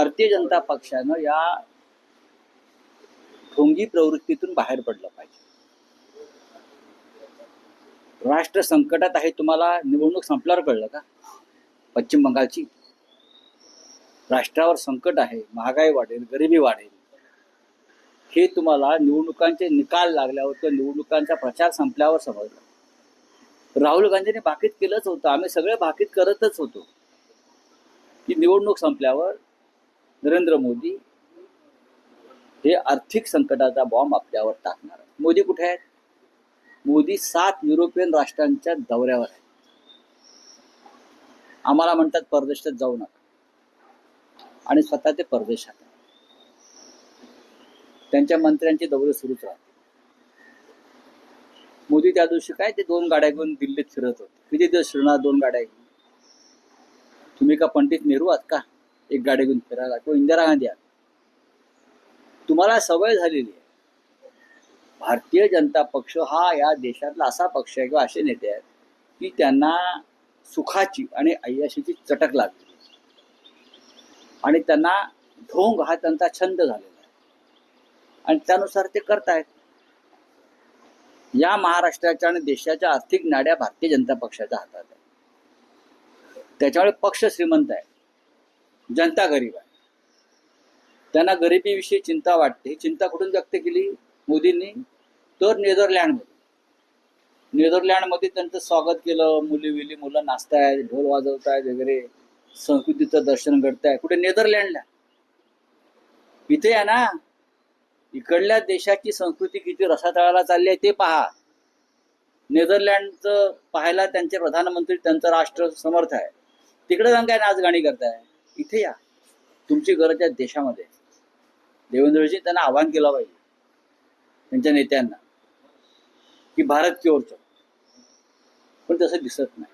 भारतीय जनता पक्षानं या ढोंगी प्रवृत्तीतून बाहेर पडलं पाहिजे. राष्ट्र संकटात आहे. तुम्हाला निवडणूक संपल्यावर कळलं का? पश्चिम बंगालची राष्ट्रावर संकट आहे, महागाई वाढेल, गरिबी वाढेल, हे तुम्हाला निवडणुकांचे निकाल लागल्यावर किंवा निवडणुकांचा प्रचार संपल्यावर समजलं. राहुल गांधींनी भाकीत केलंच होतं, आम्ही सगळे भाकीत करतच होतो की निवडणूक संपल्यावर नरेंद्र मोदी हे आर्थिक संकटाचा बॉम्ब आपल्यावर टाकणार. मोदी कुठे आहेत? मोदी 7 युरोपियन राष्ट्रांच्या दौऱ्यावर आहेत. आम्हाला म्हणतात परदेशात जाऊ नका, आणि स्वतः ते परदेशात आहेत. त्यांच्या मंत्र्यांचे दौरे सुरूच राहते. मोदी त्या दिवशी काय ते 2 गाड्या घेऊन दिल्लीत फिरत होते. किती दिवस फिरणार 2 गाड्या घेऊन? तुम्ही का पंडित नेहरू आहात का 1 गाडी घेऊन फिरायला? तो इंदिरा गांधी आहात? तुम्हाला सवय झालेली आहे. भारतीय जनता पक्ष हा या देशातला असा पक्ष आहे किंवा असे नेते आहेत की त्यांना सुखाची आणि ऐयाशीची चटक लागली आणि त्यांना ढोंग हा त्यांचा छंद झालेला आहे आणि त्यानुसार ते करतायत. या महाराष्ट्राच्या आणि देशाच्या आर्थिक नाड्या भारतीय जनता पक्षाच्या हातात आहे. त्याच्यामुळे पक्ष श्रीमंत आहे, जनता गरीब आहे. त्यांना गरिबीविषयी चिंता वाटते. ही चिंता कुठून व्यक्त केली मोदींनी? तर नेदरलँडमध्ये त्यांचं स्वागत केलं. मुलं नाचतायत, ढोल वाजवतायत वगैरे, संस्कृतीचं दर्शन घडताय. कुठे? नेदरलँडला. इथे आहे ना, इकडल्या देशाची संस्कृती किती रसातळाला चालली आहे ते पहा. नेदरलँडचं पाहायला त्यांचे प्रधानमंत्री, त्यांचं राष्ट्र समर्थ आहे. तिकडे जाऊन काय नाचगाणी करताय? इथे या. तुमची गरज आहे देशामध्ये. देवेंद्रजी त्यांना आवाहन केलं पाहिजे त्यांच्या नेत्यांना की भारत की ओर चलो, पण तसं दिसत नाही.